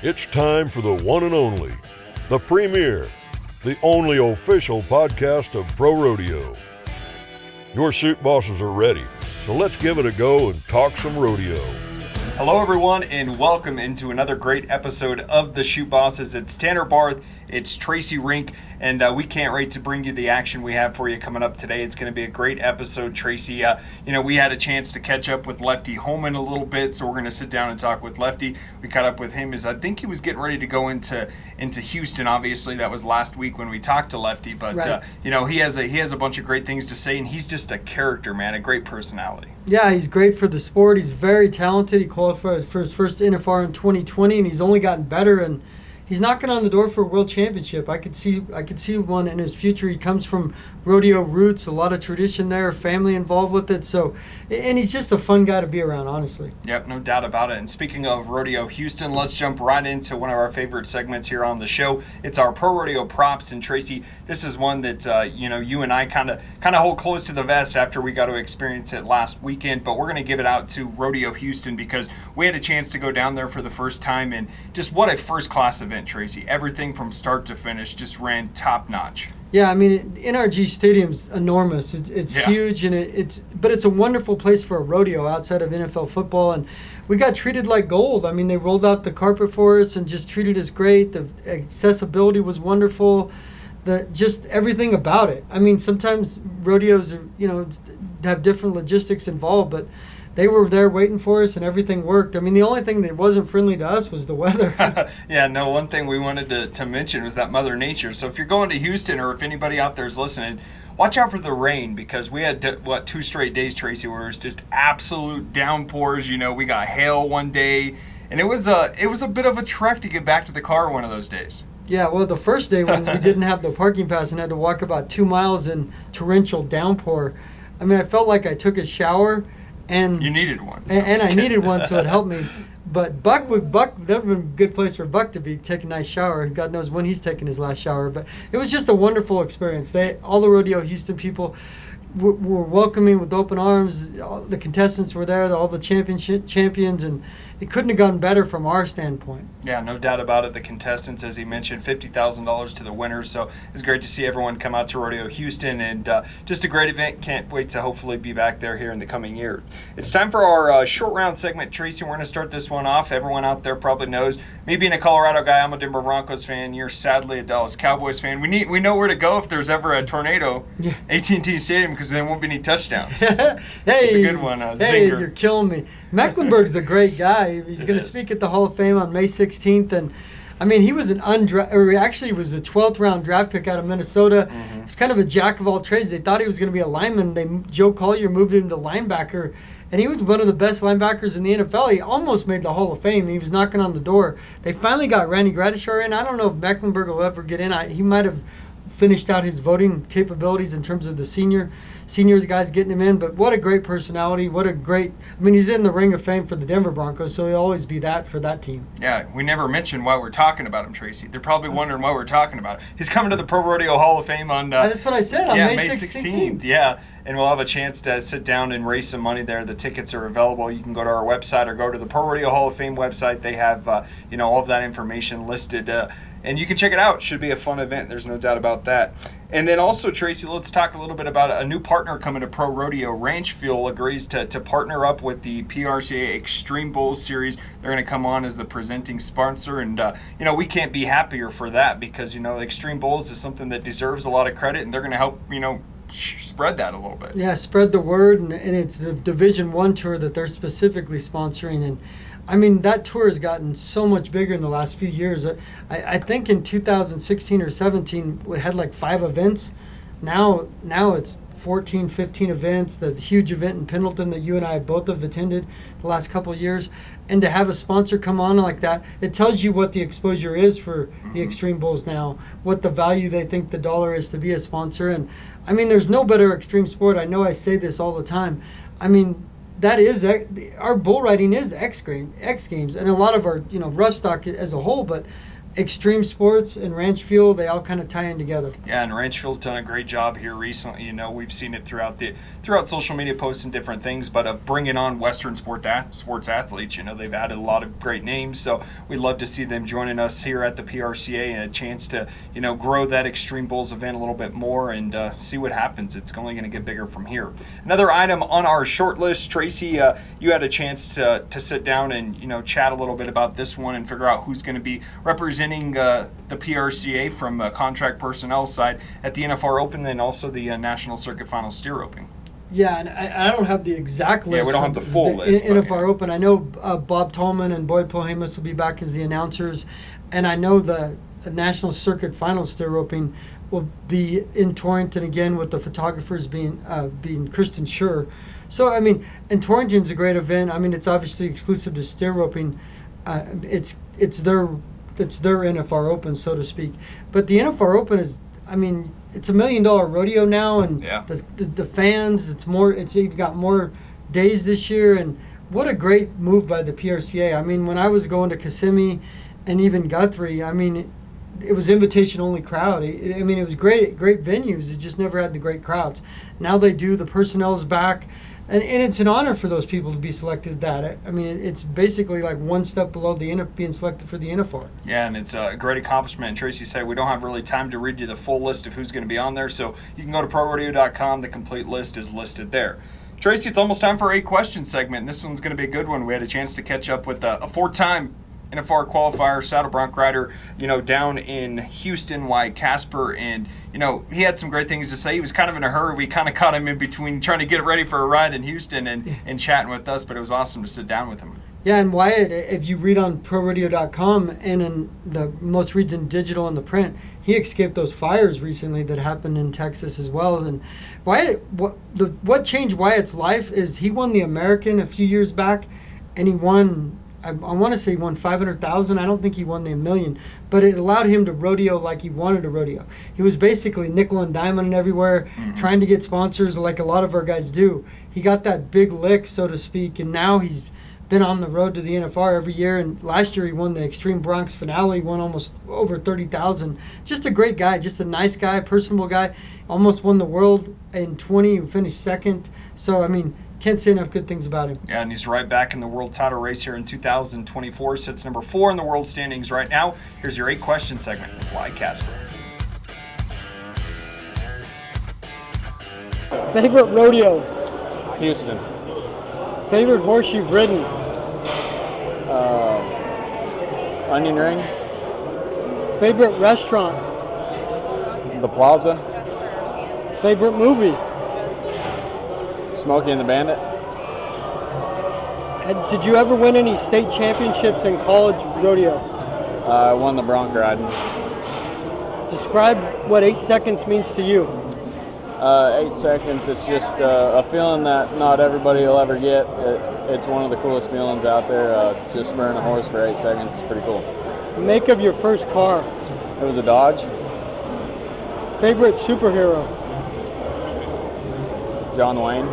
It's time for the one and only, the premier, the only official podcast of Pro Rodeo. Your Chute Bosses are ready, so let's give it a go and talk some rodeo. Hello everyone and welcome into another great episode of the Chute Bosses. It's Tanner Barth, it's Tracy Rink, and we can't wait to bring you the action we have for you coming up today. It's going to be a great episode, Tracy. We had a chance to catch up with Lefty Holman a little bit, so we're going to sit down and talk with Lefty. We caught up with him as I think he was getting ready to go into Houston. Obviously, that was last week when we talked to Lefty, but right. He has a bunch of great things to say, and he's just a character, man, a great personality. Yeah, he's great for the sport. He's very talented. He qualified for his first NFR in 2020, and he's only gotten better. And he's knocking on the door for a world championship. I could see one in his future. He comes from rodeo roots, a lot of tradition there, family involved with it. So, and he's just a fun guy to be around, honestly. Yep, no doubt about it. And speaking of Rodeo Houston, let's jump right into one of our favorite segments here on the show. It's our Pro Rodeo Props. And Tracy, this is one that you and I kind of hold close to the vest after we got to experience it last weekend. But we're going to give it out to Rodeo Houston because we had a chance to go down there for the first time, and just what a first-class event, Tracy. Everything from start to finish just ran top-notch. Yeah, I mean, NRG Stadium's enormous. It's huge, and but it's a wonderful place for a rodeo outside of NFL football, and we got treated like gold. I mean, they rolled out the carpet for us and just treated us great. The accessibility was wonderful. Just everything about it. I mean, sometimes rodeos are, have different logistics involved, but they were there waiting for us, and everything worked. I mean, the only thing that wasn't friendly to us was the weather. One thing we wanted to mention was that Mother Nature. So if you're going to Houston, or if anybody out there is listening, watch out for the rain, because we had, 2 straight days, Tracy, where it was just absolute downpours. We got hail one day, and it was a bit of a trek to get back to the car one of those days. Yeah, well, the first day when we didn't have the parking pass and had to walk about 2 miles in torrential downpour, I mean, I felt like I took a shower. And you needed one. And I needed one, so it helped me. But Buck, that would have been a good place for Buck to be taking a nice shower. God knows when he's taking his last shower. But it was just a wonderful experience. All the Rodeo Houston people were welcoming with open arms. All the contestants were there, all the champions, and it couldn't have gone better from our standpoint. Yeah, no doubt about it. The contestants, as he mentioned, $50,000 to the winners. So it's great to see everyone come out to Rodeo Houston, and just a great event. Can't wait to hopefully be back there here in the coming year. It's time for our short round segment, Tracy. We're going to start this one off. Everyone out there probably knows, me being a Colorado guy, I'm a Denver Broncos fan. You're sadly a Dallas Cowboys fan. We know where to go if there's ever a tornado. Yeah. AT&T Stadium, because there won't be any touchdowns. Hey, it's a good one. Zinger. You're killing me. Mecklenburg's a great guy. He's going to speak at the Hall of Fame on May 16th, and I mean, he was he was a 12th round draft pick out of Minnesota. Mm-hmm. He's kind of a jack of all trades. They thought he was going to be a lineman. Joe Collier moved him to linebacker, and he was one of the best linebackers in the NFL. He almost made the Hall of Fame. He was knocking on the door. They finally got Randy Gradishar in. I don't know if Mecklenburg will ever get in. He might have finished out his voting capabilities in terms of the seniors guys getting him in, but what a great personality. He's in the Ring of Fame for the Denver Broncos, so he'll always be that for that team. Yeah, we never mentioned why we're talking about him, Tracy. They're probably wondering why we're talking about him. He's coming to the ProRodeo Hall of Fame on that's what I said, on May 16th. Yeah, and we'll have a chance to sit down and raise some money there. The tickets are available. You can go to our website or go to the ProRodeo Hall of Fame website. They have all of that information listed, and you can check it out. Should be a fun event. There's no doubt about that. And then also, Tracy, let's talk a little bit about a new partner coming to Pro Rodeo. Ranch Fuel agrees to partner up with the PRCA Xtreme Bulls Series. They're going to come on as the presenting sponsor, and we can't be happier for that, because Xtreme Bulls is something that deserves a lot of credit, and they're going to help spread that a little bit. Yeah, spread the word, and it's the Division 1 tour that they're specifically sponsoring, and I mean, that tour has gotten so much bigger in the last few years. I think in 2016 or 17, we had like 5 events. Now it's 14, 15 events. The huge event in Pendleton that you and I both have attended the last couple of years. And to have a sponsor come on like that, it tells you what the exposure is for the Xtreme Bulls now, what the value they think the dollar is to be a sponsor. And, I mean, there's no better extreme sport. I know I say this all the time. I mean, that is, our bull riding is X Games, and a lot of our, rough stock as a whole, but Extreme Sports and Ranch Fuel, they all kind of tie in together. Yeah, and Ranch Fuel's done a great job here recently. You know, we've seen it throughout social media posts and different things, but of bringing on Western sports athletes. You know, they've added a lot of great names, so we'd love to see them joining us here at the PRCA and a chance to, you know, grow that Xtreme Bulls event a little bit more and see what happens. It's only going to get bigger from here. Another item on our short list, Tracy, you had a chance to sit down and, you know, chat a little bit about this one and figure out who's going to be representing the PRCA from contract personnel side at the NFR Open and also the National Circuit Final Steer Open. Yeah, and I don't have the exact list. Yeah, we don't have the full list. NFR Open. I know Bob Tolman and Boyd Pohemus will be back as the announcers, and I know the National Circuit Final Steer Open will be in Torrington again with the photographers being Kristen Schur. So, I mean, and Torrington's a great event. I mean, it's obviously exclusive to steer roping. It's their NFR Open, so to speak. But the NFR Open is, I mean, it's $1 million rodeo now, and the fans, you've got more days this year, and what a great move by the PRCA. I mean, when I was going to Kissimmee and even Guthrie, I mean, it was invitation-only crowd. I mean, it was great venues. It just never had the great crowds. Now they do. The personnel's back. And it's an honor for those people to be selected that. I mean, it's basically like one step below being selected for the NFR. Yeah, and it's a great accomplishment. And Tracy said we don't have really time to read you the full list of who's going to be on there, so you can go to ProRodeo.com. The complete list is listed there. Tracy, it's almost time for a question segment, and this one's going to be a good one. We had a chance to catch up with a four-time NFR qualifier, saddle bronc rider, you know, down in Houston, Wyatt Casper, and, you know, he had some great things to say. He was kind of in a hurry. We kind of caught him in between trying to get ready for a ride in Houston and chatting with us, but it was awesome to sit down with him. Yeah, and Wyatt, if you read on ProRodeo.com and in the most reads in digital and the print, he escaped those fires recently that happened in Texas as well. And Wyatt, what changed Wyatt's life is he won the American a few years back, and he won, I want to say he won $500,000. I don't think he won the $1 million, but it allowed him to rodeo like he wanted to rodeo. He was basically nickel and diamond everywhere, trying to get sponsors like a lot of our guys do. He got that big lick, so to speak, and now he's been on the road to the NFR every year. And last year he won the Extreme Bronx finale, won almost over $30,000. Just a great guy, just a nice guy, personable guy. Almost won the world in 20, finished second. So I mean, can't say enough good things about him. Yeah, and he's right back in the world title race here in 2024. Sits number 4 in the world standings right now. Here's your 8-question segment with Wyatt Casper. Favorite rodeo? Houston. Favorite horse you've ridden? Onion Ring. Favorite restaurant? The Plaza. Favorite movie? Smokey and the Bandit. Did you ever win any state championships in college rodeo? I won the bronc riding. Describe what 8 seconds means to you. 8 seconds, it's just a feeling that not everybody will ever get. It's one of the coolest feelings out there. Just spurring a horse for 8 seconds is pretty cool. Make of your first car. It was a Dodge. Favorite superhero? John Wayne.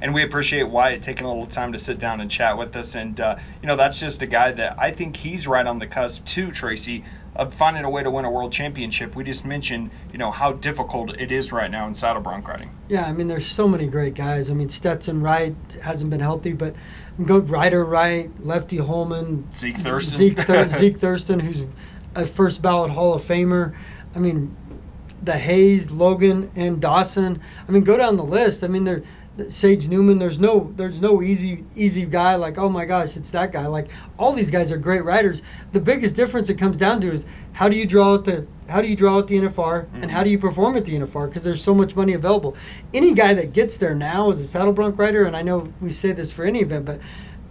And we appreciate Wyatt taking a little time to sit down and chat with us. And, you know, that's just a guy that I think he's right on the cusp too, Tracy, of finding a way to win a world championship. We just mentioned, you know, how difficult it is right now in saddle bronc riding. Yeah, I mean, there's so many great guys. I mean, Stetson Wright hasn't been healthy, but go Ryder Wright, Lefty Holman, Zeke Thurston. Zeke Thurston, who's a first ballot Hall of Famer. I mean, the Hayes, Logan, and Dawson. I mean, go down the list. I mean, Sage Newman. There's no easy guy like, oh my gosh, it's that guy. Like, all these guys are great riders. The biggest difference it comes down to is how do you draw at the NFR and how do you perform at the NFR, because there's so much money available. Any guy that gets there now is a saddle bronc rider, and I know we say this for any event, but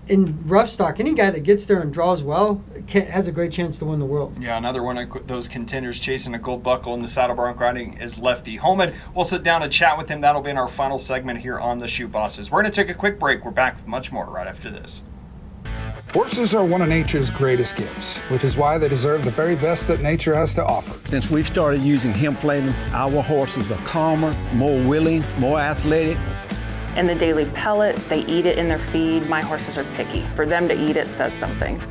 in rough stock, any guy that gets there and draws well has a great chance to win the world. Yeah, another one of those contenders chasing a gold buckle in the saddle bronc riding is Lefty Holman. We'll sit down and chat with him. That'll be in our final segment here on the Chute Bosses. We're going to take a quick break. We're back with much more right after this. Horses are one of nature's greatest gifts, which is why they deserve the very best that nature has to offer. Since we've started using hemp flavor, our horses are calmer, more willing, more athletic. In the daily pellet, they eat it in their feed. My horses are picky. For them to eat it says something.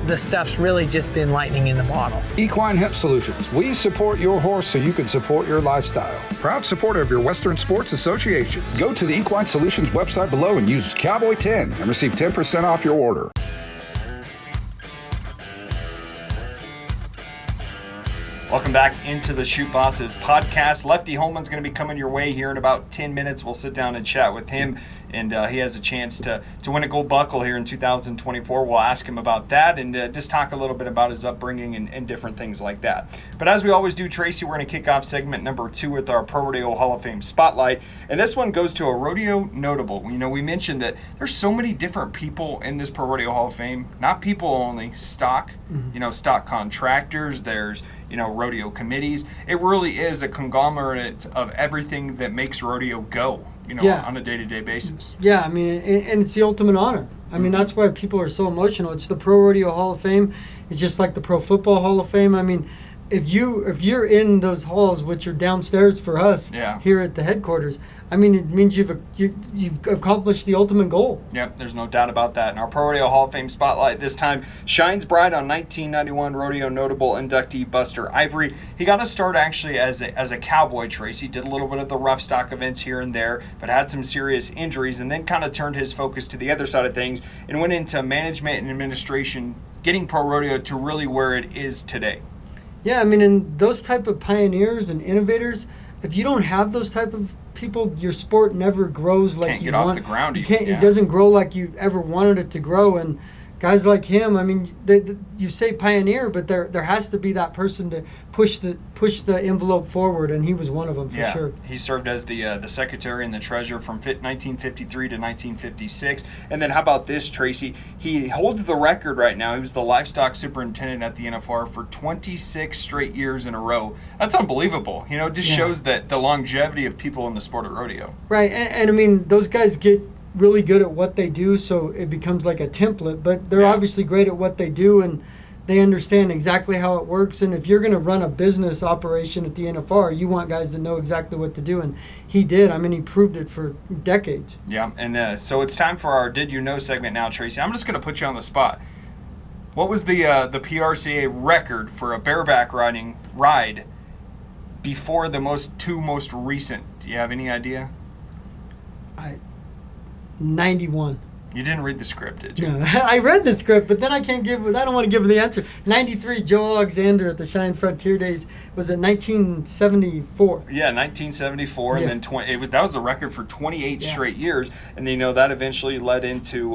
the stuff's really just been lightning in the bottle. Equine Hemp Solutions. We support your horse so you can support your lifestyle. Proud supporter of your Western Sports Association. Go to the Equine Solutions website below and use Cowboy10 and receive 10% off your order. Welcome back into the Chute Bosses podcast. Lefty Holman's going to be coming your way here in about 10 minutes. We'll sit down and chat with him, and he has a chance to win a gold buckle here in 2024. We'll ask him about that and just talk a little bit about his upbringing and different things like that. But as we always do, Tracy, we're going to kick off segment number 2 with our ProRodeo Hall of Fame Spotlight, and this one goes to a rodeo notable. You know, we mentioned that there's so many different people in this ProRodeo Hall of Fame, not people only, stock, stock contractors, there's, rodeo committees. It really is a conglomerate of everything that makes rodeo go, on a day-to-day basis. Yeah, I mean, and it's the ultimate honor. I mean, that's why people are so emotional. It's the Pro Rodeo Hall of Fame. It's just like the Pro Football Hall of Fame. I mean, if you're in those halls, which are downstairs for us here at the headquarters, I mean, it means you've accomplished the ultimate goal. Yep, there's no doubt about that. And our ProRodeo Hall of Fame Spotlight this time shines bright on 1991 Rodeo Notable inductee Buster Ivory. He got a start actually as a cowboy, Tracy. Did a little bit of the rough stock events here and there, but had some serious injuries, and then kind of turned his focus to the other side of things and went into management and administration, getting pro rodeo to really where it is today. Yeah, I mean, and those type of pioneers and innovators, if you don't have those type of people, your sport never grows like can't you get want. Off the ground. It doesn't grow like you ever wanted it to grow. And guys like him, I mean, you say pioneer, but there has to be that person to push the envelope forward, and he was one of them for sure. He served as the secretary and the treasurer from 1953 to 1956. And then how about this, Tracy? He holds the record right now. He was the livestock superintendent at the NFR for 26 straight years in a row. That's unbelievable. It just shows that the longevity of people in the sport of rodeo. Right, and I mean, those guys get really good at what they do, so it becomes like a template, but they're obviously great at what they do, and they understand exactly how it works. And if you're going to run a business operation at the NFR, you want guys to know exactly what to do, and he did. I mean, he proved it for decades. Yeah, and so it's time for our Did You Know segment now, Tracy. I'm just going to put you on the spot. What was the PRCA record for a bareback riding ride before the two most recent? Do you have any idea? 91. You didn't read the script, did you? No, I read the script, but then I don't want to give the answer. 93, Joe Alexander at the Cheyenne Frontier Days was in 1974. Yeah, 1974, and then that was the record for 28 straight years, and that eventually led into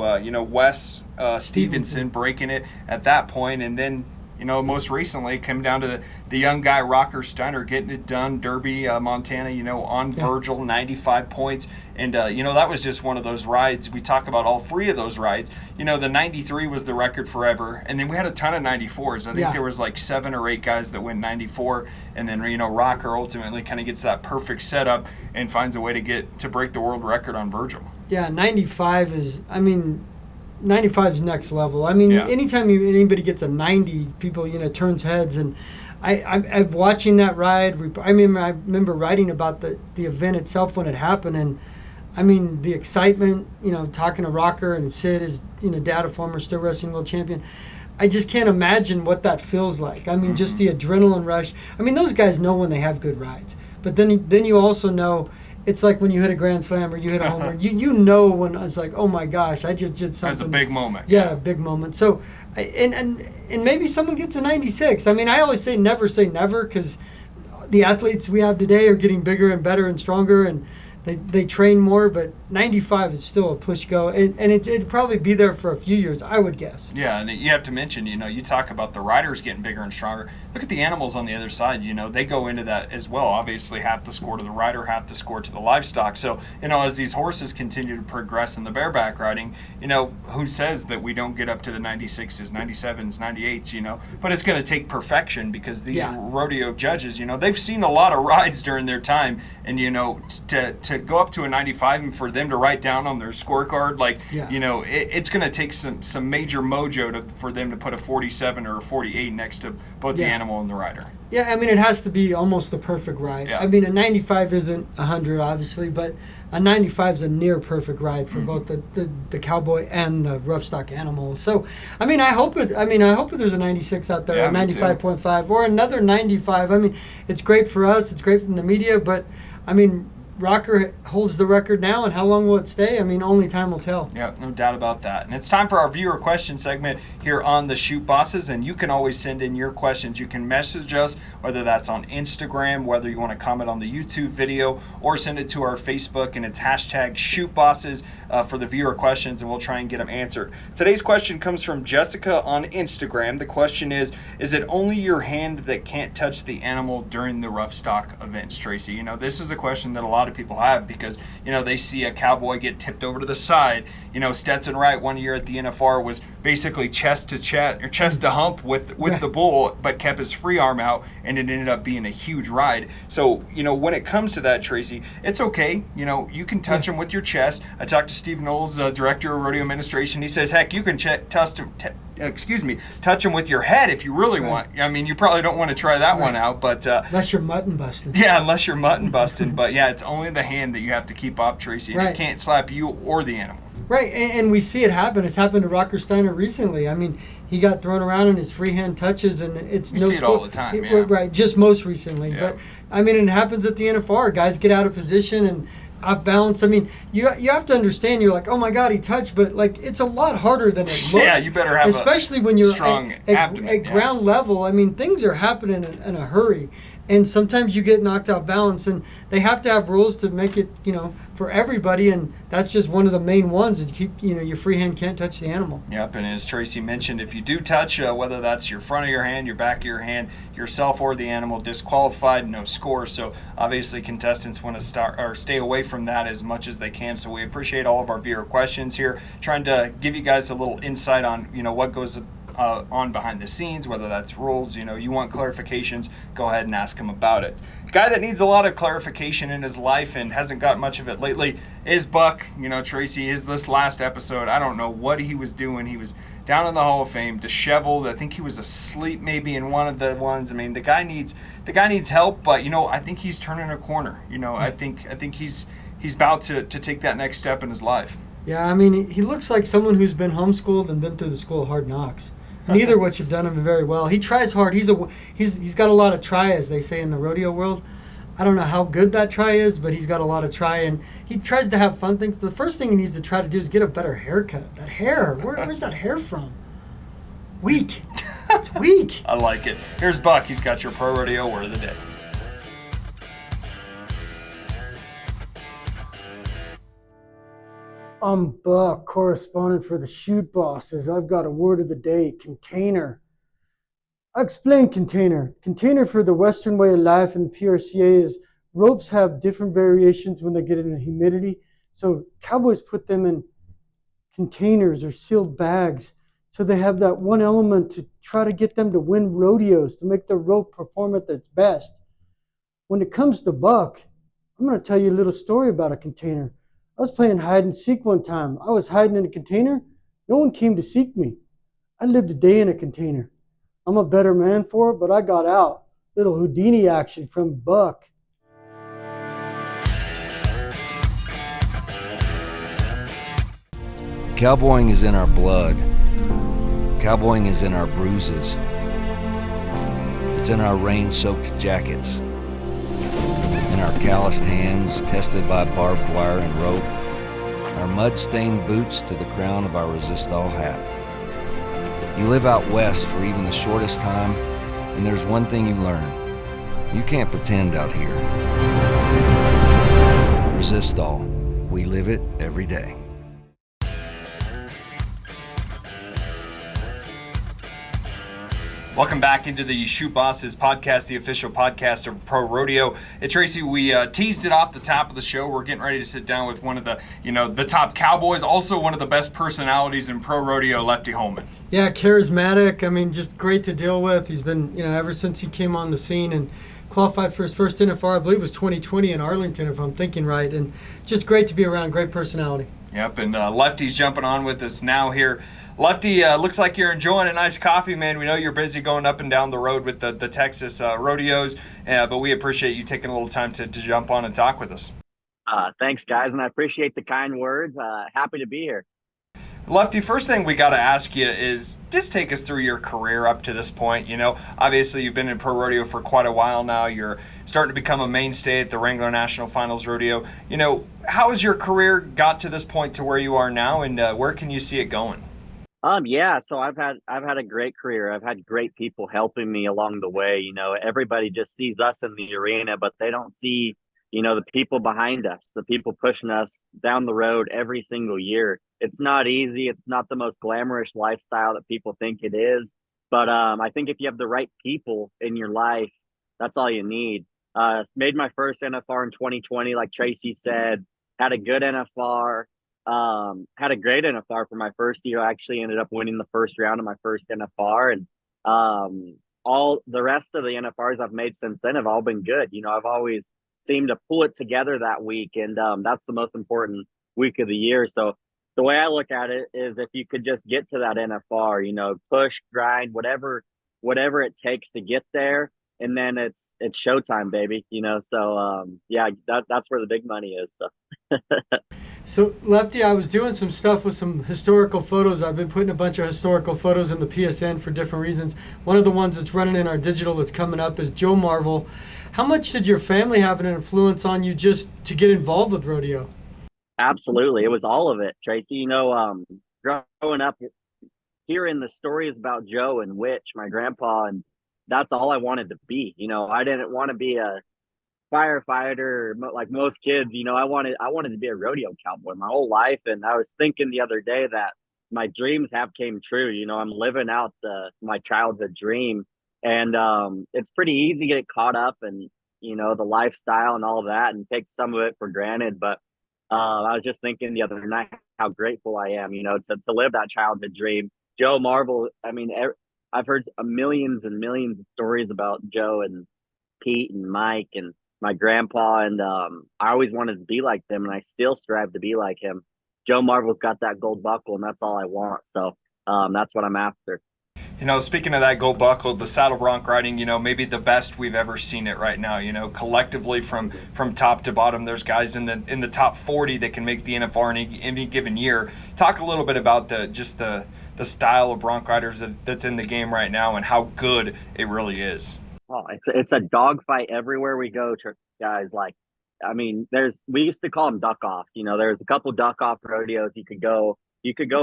Wes Stevenson breaking it at that point, and then most recently it came down to the young guy Rocker Steiner getting it done, Derby, Montana, on Virgil, 95 points. And, that was just one of those rides. We talk about all three of those rides. The 93 was the record forever. And then we had a ton of 94s. I think there was like 7 or 8 guys that went 94. And then, Rocker ultimately kind of gets that perfect setup and finds a way to break the world record on Virgil. Yeah, 95 is, 95 is next level. I mean, anytime anybody gets a 90, people, turns heads. And I'm watching that ride. I remember writing about the event itself when it happened. And, the excitement, talking to Rocker and Sid, his, dad, a former still wrestling world champion. I just can't imagine what that feels like. Just the adrenaline rush. Those guys know when they have good rides. But then you also know, it's like when you hit a grand slam or you hit a home run. You know when it's like, oh my gosh, I just did something. That's a big moment. Yeah, a big moment. So, and maybe someone gets a 96. I always say never, because the athletes we have today are getting bigger and better and stronger, and they train more, but 95 is still a push go, and it'd probably be there for a few years, I would guess. Yeah, and you have to mention, you talk about the riders getting bigger and stronger. Look at the animals on the other side, they go into that as well. Obviously, half the score to the rider, half the score to the livestock. So, as these horses continue to progress in the bareback riding, who says that we don't get up to the 96s, 97s, 98s, but it's going to take perfection, because these rodeo judges, they've seen a lot of rides during their time, and, to to go up to a 95 and for them to write down on their scorecard, like, you know, it's going to take some major mojo for them to put a 47 or a 48 next to both the animal and the rider. Yeah, I mean, it has to be almost the perfect ride. Yeah. I mean, a 95 isn't 100, obviously, but a 95 is a near perfect ride for both the cowboy and the rough stock animal. So, I mean, I hope there's a 96 out there, a 95.5 or another 95. I mean, it's great for us. It's great from the media, but I mean, Rocker holds the record now, and how long will it stay? I mean, only time will tell. Yeah, no doubt about that. And it's time for our viewer question segment here on the Chute Bosses, and you can always send in your questions. You can message us, whether that's on Instagram, whether you want to comment on the YouTube video, or send it to our Facebook, and it's hashtag Chute Bosses for the viewer questions, and we'll try and get them answered. Today's question comes from Jessica on Instagram. The question is it only your hand that can't touch the animal during the rough stock events, Tracy? You know, this is a question that a lot of people have because, you know, they see a cowboy get tipped over to the side. You know, Stetson Wright one year at the NFR was basically chest to hump with the bull, but kept his free arm out, and it ended up being a huge ride. So, you know, when it comes to that, Tracy, it's okay. You know, you can touch him with your chest. I talked to Steve Knowles, Director of Rodeo Administration. He says, heck, you can touch him with your head if you really want. I mean, you probably don't want to try that one out, but unless you're mutton busting. Yeah, unless you're mutton busting. But yeah, it's only the hand that you have to keep up, Tracy. And it can't slap you or the animal. Right, and we see it happen. It's happened to Rocker Steiner recently. I mean, he got thrown around in his freehand touches, and it's you see it all the time. Yeah. Right, just most recently. Yeah. But I mean, it happens at the NFR. Guys get out of position and off balance. I mean, you have to understand. You're like, oh my God, he touched, but like it's a lot harder than it looks. Yeah, you better have especially when you're strong abdomen. At ground level. I mean, things are happening in a hurry. And sometimes you get knocked off balance, and they have to have rules to make it, you know, for everybody, and that's just one of the main ones. That you keep, you know, your free hand can't touch the animal. Yep, and as Tracy mentioned, if you do touch, whether that's your front of your hand, your back of your hand, yourself or the animal, disqualified, no score. So obviously contestants want to stay away from that as much as they can. So we appreciate all of our viewer questions here, trying to give you guys a little insight on, you know, what goes on behind the scenes, whether that's rules. You know, you want clarifications, go ahead and ask him about it. The guy that needs a lot of clarification in his life and hasn't got much of it lately is Buck. You know, Tracy, this last episode, I don't know what he was doing. He was down in the Hall of Fame, disheveled. I think he was asleep maybe in one of the ones. I mean, the guy needs help, but you know, I think he's turning a corner. You know, I think he's about to take that next step in his life. Yeah, I mean, he looks like someone who's been homeschooled and been through the school of hard knocks. Neither which have done him very well. He tries hard. He's got a lot of try, as they say in the rodeo world. I don't know how good that try is, but he's got a lot of try, and he tries to have fun things. The first thing he needs to try to do is get a better haircut. That hair, where's that hair from? Weak. It's weak. I like it. Here's Buck. He's got your Pro Rodeo Word of the Day. I'm Buck, correspondent for the Chute Bosses. I've got a word of the day, container. I explain container. Container for the Western way of life in the PRCA is ropes have different variations when they get in humidity. So cowboys put them in containers or sealed bags. So they have that one element to try to get them to win rodeos, to make the rope perform at its best. When it comes to Buck, I'm going to tell you a little story about a container. I was playing hide and seek one time. I was hiding in a container. No one came to seek me. I lived a day in a container. I'm a better man for it, but I got out. Little Houdini action from Buck. Cowboying is in our blood. Cowboying is in our bruises. It's in our rain-soaked jackets. In our calloused hands, tested by barbed wire and rope, our mud-stained boots to the crown of our resist-all hat. You live out west for even the shortest time, and there's one thing you learn. You can't pretend out here. Resist-all. We live it every day. Welcome back into the Chute Bosses podcast, the official podcast of Pro Rodeo. Hey, Tracy, we teased it off the top of the show. We're getting ready to sit down with one of the, the top cowboys, also one of the best personalities in Pro Rodeo, Lefty Holman. Yeah, charismatic. I mean, just great to deal with. He's been, ever since he came on the scene, and qualified for his first NFR, I believe it was 2020 in Arlington, if I'm thinking right. And just great to be around, great personality. Yep, and Lefty's jumping on with us now here. Lefty, looks like you're enjoying a nice coffee, man. We know you're busy going up and down the road with the Texas rodeos, but we appreciate you taking a little time to jump on and talk with us. Thanks, guys, and I appreciate the kind words. Happy to be here. Lefty, first thing we got to ask you is just take us through your career up to this point. You know, obviously you've been in pro rodeo for quite a while now. You're starting to become a mainstay at the Wrangler National Finals Rodeo. You know, how has your career got to this point to where you are now, and where can you see it going? Yeah, so I've had a great career. I've had great people helping me along the way. You know, everybody just sees us in the arena, but they don't see, you know, the people behind us, the people pushing us down the road every single year. It's not easy. It's not the most glamorous lifestyle that people think it is. But I think if you have the right people in your life, that's all you need. Made my first NFR in 2020, like Tracy said, had a good NFR, had a great NFR for my first year. I actually ended up winning the first round of my first NFR. And all the rest of the NFRs I've made since then have all been good. You know, I've always seemed to pull it together that week. And that's the most important week of the year. So the way I look at it is if you could just get to that NFR, you know, push, grind, whatever it takes to get there. And then it's showtime, baby, you know? So, yeah, that's where the big money is. So. So, Lefty, I was doing some stuff with some historical photos. I've been putting a bunch of historical photos in the PSN for different reasons. One of the ones that's running in our digital that's coming up is Joe Marvel. How much did your family have an influence on you just to get involved with rodeo? Absolutely. It was all of it, Tracy. You know, growing up, hearing the stories about Joe and Witch, my grandpa, and that's all I wanted to be. You know, I didn't want to be a firefighter like most kids. You know, I wanted to be a rodeo cowboy my whole life. And I was thinking the other day that my dreams have came true. You know, I'm living out my childhood dream. And it's pretty easy to get caught up in, you know, the lifestyle and all that and take some of it for granted. But I was just thinking the other night how grateful I am, you know, to live that childhood dream. Joe Marvel, I mean, I've heard millions and millions of stories about Joe and Pete and Mike and my grandpa, and I always wanted to be like them, and I still strive to be like him. Joe Marvel's got that gold buckle, and that's all I want. So that's what I'm after. You know, speaking of that gold buckle, the saddle bronc riding, you know, maybe the best we've ever seen it right now. You know, collectively from top to bottom, there's guys in the top 40 that can make the NFR in any given year. Talk a little bit about the style of bronc riders that's in the game right now and how good it really is. Oh, it's a dogfight everywhere we go, guys. Like, I mean, we used to call them duck offs. You know, there's a couple duck off rodeos you could go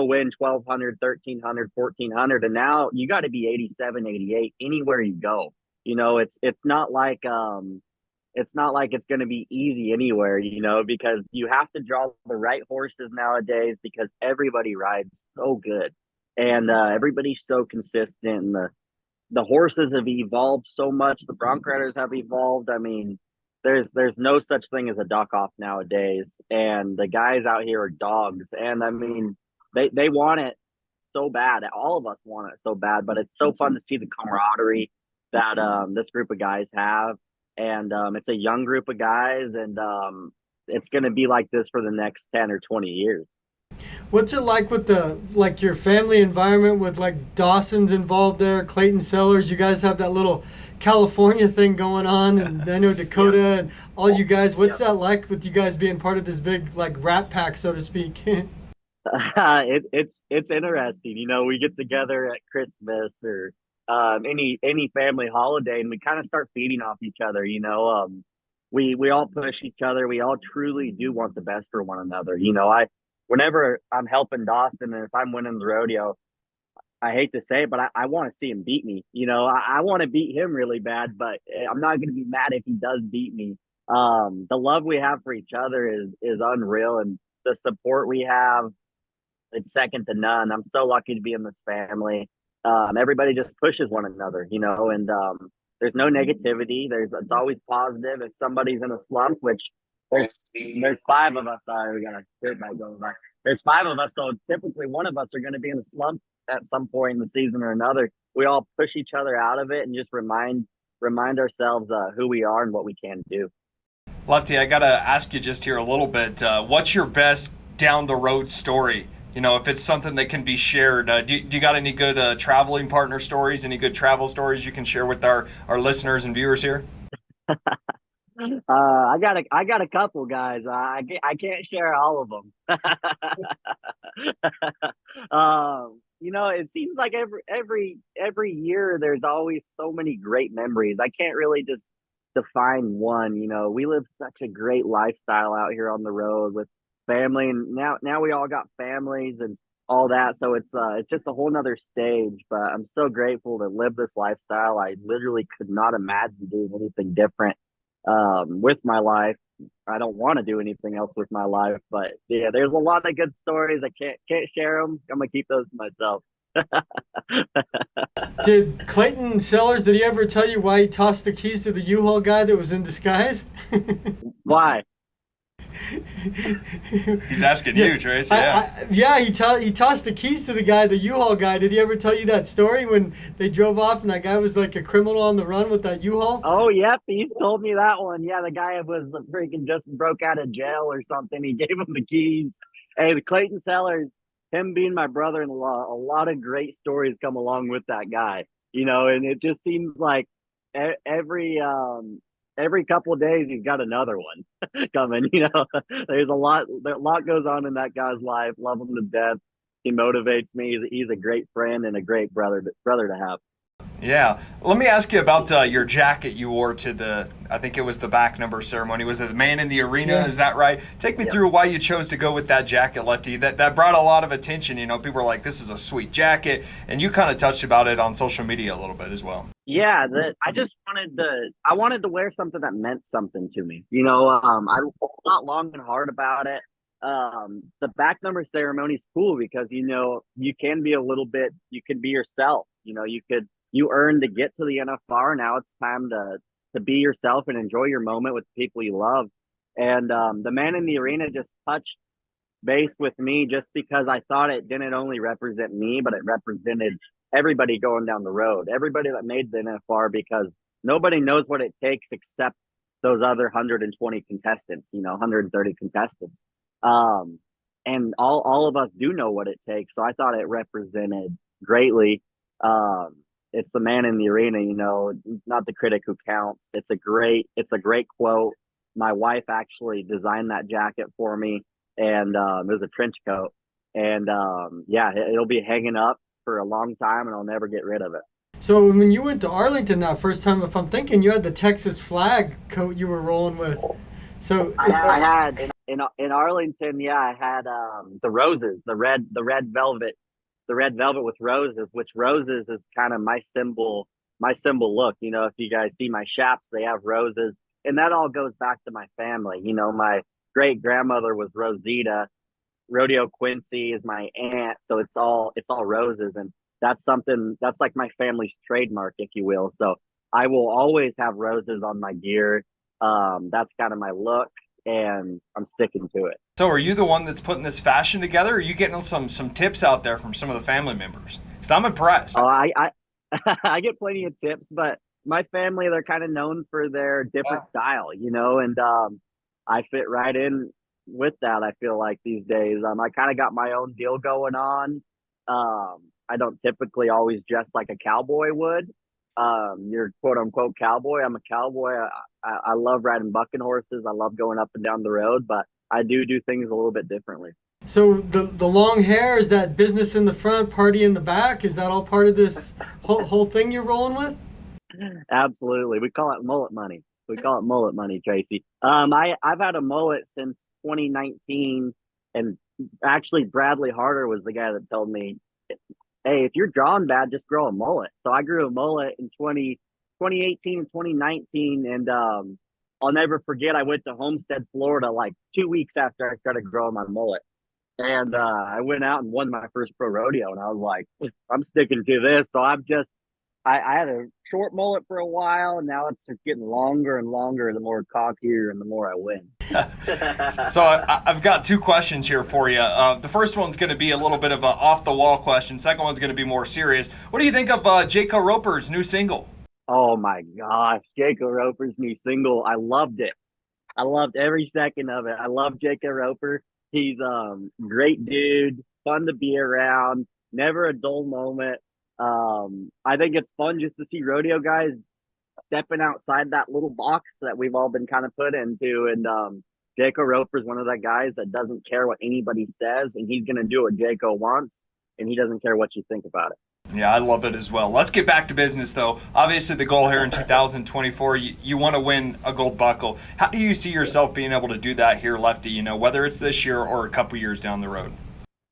win 1,200, 1,300, 1,400, and now you got to be 87, 88 anywhere you go. You know, it's not like it's going to be easy anywhere, you know, because you have to draw the right horses nowadays because everybody rides so good and everybody's so consistent, and the horses have evolved so much. The bronc riders have evolved. I mean, there's no such thing as a duck off nowadays, and the guys out here are dogs. And I mean, they want it so bad. All of us want it so bad, but it's so fun to see the camaraderie that this group of guys have. And it's a young group of guys, and it's going to be like this for the next 10 or 20 years. What's it like with your family environment with like Dawson's involved there, Clayton Sellers? You guys have that little California thing going on, and I know Dakota and all you guys. What's that like with you guys being part of this big like rat pack, so to speak? It's interesting. You know, we get together at Christmas or any family holiday, and we kind of start feeding off each other. You know, we all push each other. We all truly do want the best for one another. You know, whenever I'm helping Dawson and if I'm winning the rodeo, I hate to say it, but I want to see him beat me. You know, I want to beat him really bad, but I'm not going to be mad if he does beat me. The love we have for each other is unreal, and the support we have, it's second to none. I'm so lucky to be in this family. Everybody just pushes one another, you know, and there's no negativity. It's always positive. If somebody's in a slump, which there's five of us. Sorry, we got a dirt bike going by. There's five of us, so typically one of us are going to be in a slump at some point in the season or another. We all push each other out of it and just remind remind ourselves who we are and what we can do. Lefty, I got to ask you just here a little bit. What's your best down the road story? You know, if it's something that can be shared, do you got any good traveling partner stories, any good travel stories you can share with our listeners and viewers here? I got a couple, guys. I can't share all of them. You know, it seems like every year there's always so many great memories. I can't really just define one. You know, we live such a great lifestyle out here on the road with family, and now we all got families and all that. So it's just a whole nother stage. But I'm so grateful to live this lifestyle. I literally could not imagine doing anything different with my life. I don't want to do anything else with my life, but yeah, there's a lot of good stories. I can't share them. I'm gonna keep those to myself. Did Clayton Sellers, did he ever tell you why he tossed the keys to the U-Haul guy that was in disguise? Why? He's asking you, Tracy. Yeah. He tossed the keys to the guy, the U-Haul guy. Did he ever tell you that story when they drove off and that guy was like a criminal on the run with that U-Haul? Oh, yep, he's told me that one. Yeah, the guy was freaking just broke out of jail or something. He gave him the keys. Hey, the Clayton Sellers, him being my brother-in-law, a lot of great stories come along with that guy. You know, and it just seems like every couple of days he's got another one coming. You know, there's a lot goes on in that guy's life. Love him to death. He motivates me. He's a great friend and a great brother to have. Yeah. Let me ask you about your jacket you wore to I think it was the back number ceremony. Was it the Man in the Arena? Yeah. Is that right? Take me through why you chose to go with that jacket, Lefty. That brought a lot of attention. You know, people were like, this is a sweet jacket. And you kind of touched about it on social media a little bit as well. Yeah, I wanted to wear something that meant something to me. You know, I thought long and hard about it. The back number ceremony is cool because, you know, you can be you can be yourself. You know, you earned to get to the NFR. Now it's time to be yourself and enjoy your moment with the people you love. And the Man in the Arena just touched base with me just because I thought it didn't only represent me, but it represented everybody going down the road, everybody that made the NFR, because nobody knows what it takes except those other 120 contestants, you know, 130 contestants. And all of us do know what it takes. So I thought it represented greatly. It's the Man in the Arena, you know, not the critic who counts. It's a great quote. My wife actually designed that jacket for me, and it was a trench coat. And yeah, it'll be hanging up for a long time, and I'll never get rid of it. So when you went to Arlington that first time, if I'm thinking, you had the Texas flag coat you were rolling with. So I had in Arlington, yeah, I had the roses, the red velvet with roses, which roses is kind of my symbol look. You know, if you guys see my chaps, they have roses, and that all goes back to my family. You know, my great grandmother was Rosita. Rodeo Quincy is my aunt, so it's all roses, and that's like my family's trademark, if you will. So I will always have roses on my gear. That's kind of my look, and I'm sticking to it. So are you the one that's putting this fashion together, or are you getting some tips out there from some of the family members? Because I'm impressed. Oh, I get plenty of tips, but my family, they're kind of known for their different style, you know, and I fit right in with that. I feel like these days, I kind of got my own deal going on. I don't typically always dress like a cowboy would. You're quote unquote cowboy. I'm a cowboy. I love riding bucking horses. I love going up and down the road, but I do things a little bit differently. So the long hair, is that business in the front, party in the back? Is that all part of this whole thing you're rolling with? Absolutely. We call it mullet money. Tracy. I've had a mullet since 2019, and actually Bradley Harder was the guy that told me, hey, if you're drawing bad, just grow a mullet. So I grew a mullet in 2018 and 2019, and I'll never forget, I went to Homestead, Florida, like 2 weeks after I started growing my mullet. And I went out and won my first pro rodeo, and I was like, I'm sticking to this. So I had a short mullet for a while, and now it's just getting longer and longer the more cockier and the more I win. So I've got two questions here for you. The first one's going to be a little bit of an off-the-wall question. Second one's going to be more serious. What do you think of Jayco Roper's new single? Oh my gosh, Jacob Roper's new single. I loved it. I loved every second of it. I love Jacob Roper. He's great dude, fun to be around, never a dull moment. I think it's fun just to see rodeo guys stepping outside that little box that we've all been kind of put into. And Jaco Roper's one of the guys that doesn't care what anybody says, and he's going to do what Jaco wants, and he doesn't care what you think about it. Yeah, I love it as well. Let's get back to business, though. Obviously, the goal here in 2024, you want to win a gold buckle. How do you see yourself being able to do that here, Lefty, whether it's this year or a couple years down the road?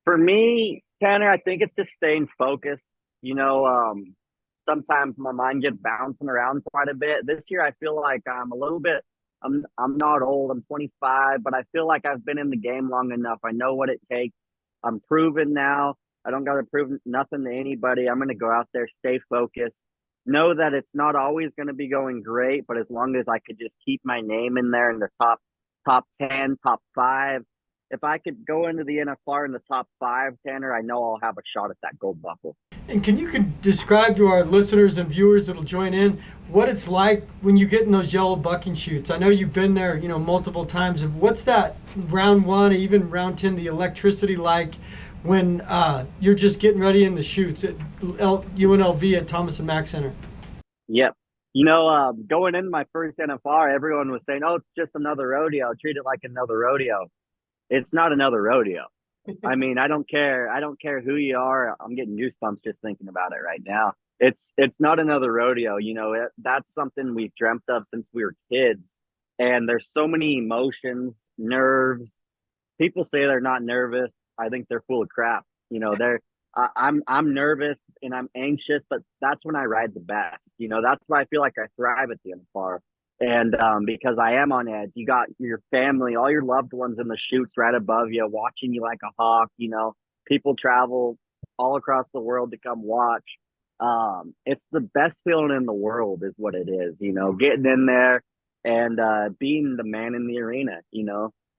For me, Tanner, I think it's just staying focused. Sometimes my mind gets bouncing around quite a bit. This year, I feel like I'm a little bit I'm not old. I'm 25, but I feel like I've been in the game long enough. I know what it takes. I'm proven now. I don't got to prove nothing to anybody. I'm going to go out there, stay focused, know that it's not always going to be going great, but as long as I could just keep my name in there in the top 10, top 5. If I could go into the NFR in the top 5, Tanner, I know I'll have a shot at that gold buckle. And can you describe to our listeners and viewers that'll join in what it's like when you get in those yellow bucking chutes? I know you've been there, multiple times. What's that round 1 or even round 10, the electricity like when you're just getting ready in the chutes at UNLV at Thomas and Mack Center? Yep. Going into my first NFR, everyone was saying, "Oh, it's just another rodeo. Treat it like another rodeo." It's not another rodeo. I mean, I don't care who you are. I'm getting goosebumps just thinking about it right now. It's not another rodeo. That's something we've dreamt of since we were kids. And there's so many emotions, nerves. People say they're not nervous. I think they're full of crap. I'm nervous and I'm anxious, but that's when I ride the best. That's why I feel like I thrive at the NFR. And because I am on edge, you got your family, all your loved ones in the chutes right above you, watching you like a hawk. People travel all across the world to come watch. It's the best feeling in the world is what it is, getting in there and being the man in the arena,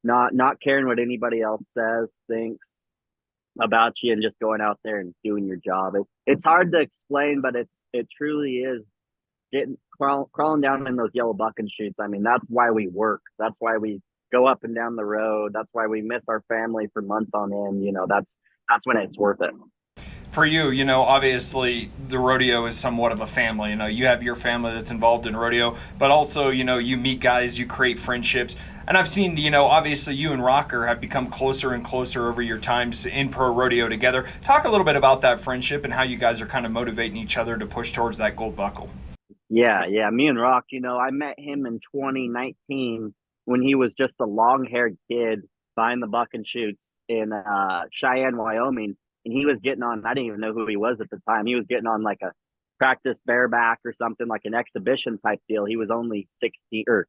not caring what anybody else says, thinks about you, and just going out there and doing your job. It's hard to explain, but it truly is. Crawling down in those yellow bucking chutes. I mean, that's why we work. That's why we go up and down the road. That's why we miss our family for months on end. That's when it's worth it. For you, obviously the rodeo is somewhat of a family. You have your family that's involved in rodeo, but also, you meet guys, you create friendships. And I've seen, obviously you and Rocker have become closer and closer over your times in pro rodeo together. Talk a little bit about that friendship and how you guys are kind of motivating each other to push towards that gold buckle. Yeah. Me and Rock, I met him in 2019 when he was just a long-haired kid buying the bucking chutes in Cheyenne, Wyoming. And he was getting on, I didn't even know who he was at the time. He was getting on like a practice bareback or something, like an exhibition type deal. He was only 16 or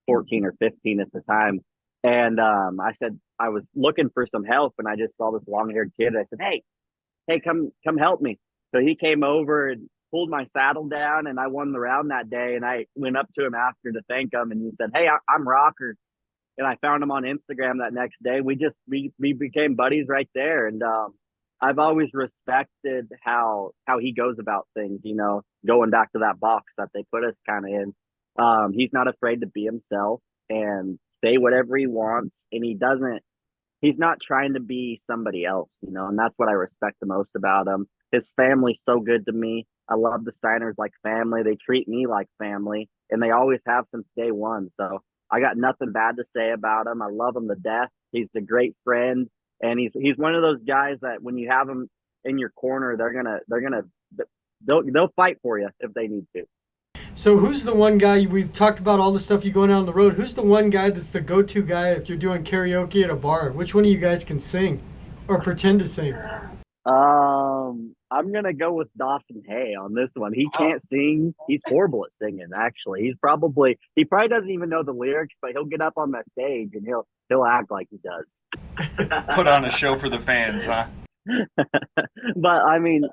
14 or 15 at the time. And I said, I was looking for some help, and I just saw this long-haired kid. I said, hey, come help me. So he came over and pulled my saddle down, and I won the round that day. And I went up to him after to thank him, and he said, "Hey, I'm Rocker." And I found him on Instagram that next day. We became buddies right there. And I've always respected how he goes about things, going back to that box that they put us kind of in. He's not afraid to be himself and say whatever he wants. And he's not trying to be somebody else, and that's what I respect the most about him. His family's so good to me. I love the Steiners like family. They treat me like family, and they always have since day one. So I got nothing bad to say about him. I love him to death. He's a great friend, and he's one of those guys that when you have him in your corner, they'll fight for you if they need to. So who's the one guy, we've talked about all the stuff you going out on the road, who's the one guy that's the go-to guy if you're doing karaoke at a bar? Which one of you guys can sing or pretend to sing? I'm going to go with Dawson Hay on this one. He can't sing. He's horrible at singing, actually. He probably doesn't even know the lyrics, but he'll get up on that stage and he'll act like he does. Put on a show for the fans, huh? But I mean,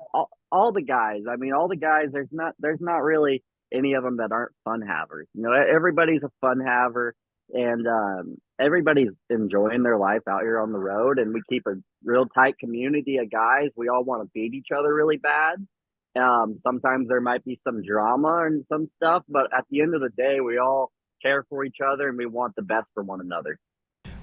all the guys, there's not really any of them that aren't fun havers. Everybody's a fun haver, and everybody's enjoying their life out here on the road, and we keep a real tight community of guys. We all want to beat each other really bad, Sometimes there might be some drama and some stuff, but at the end of the day, we all care for each other and we want the best for one another.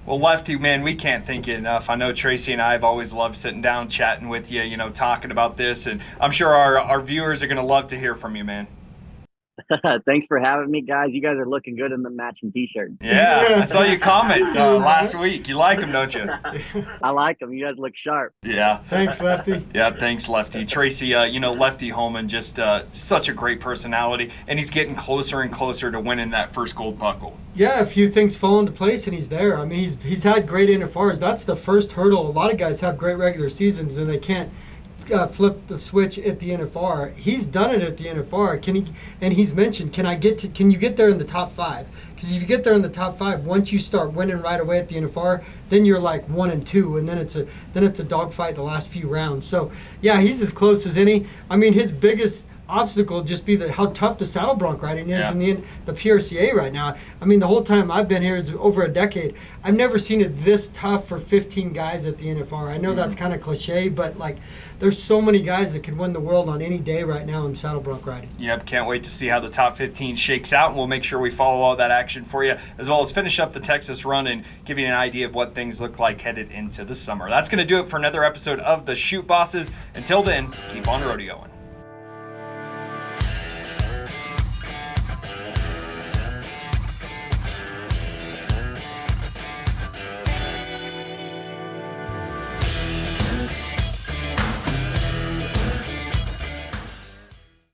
Well, Lefty, man, we can't thank you enough. I know Tracy and I have always loved sitting down, chatting with you, talking about this, and I'm sure our viewers are going to love to hear from you, man. Thanks for having me, guys. You guys are looking good in the matching t-shirts. Yeah, I saw you comment last week. You like them, don't you? I like them. You guys look sharp. Yeah. Thanks, Lefty. Yeah, thanks, Lefty. Tracy, Lefty Holman, just such a great personality, and he's getting closer and closer to winning that first gold buckle. Yeah, a few things fall into place, and he's there. I mean, he's had great NFRs. That's the first hurdle. A lot of guys have great regular seasons, and they can't flip the switch at the NFR. He's done it at the NFR. And he's mentioned, can you get there in the top 5? Because if you get there in the top 5, once you start winning right away at the NFR, then you're like 1 and 2, and then it's a dogfight the last few rounds. So yeah, he's as close as any. I mean, his biggest obstacle would just be how tough the saddle bronc riding is in the PRCA right now. I mean, the whole time I've been here, it's over a decade, I've never seen it this tough for 15 guys at the NFR. I know that's kind of cliche, but there's so many guys that could win the world on any day right now in saddle bronc riding. Yep, can't wait to see how the top 15 shakes out, and we'll make sure we follow all that action for you, as well as finish up the Texas run and give you an idea of what things look like headed into the summer. That's going to do it for another episode of the Chute Bosses. Until then, keep on rodeoing.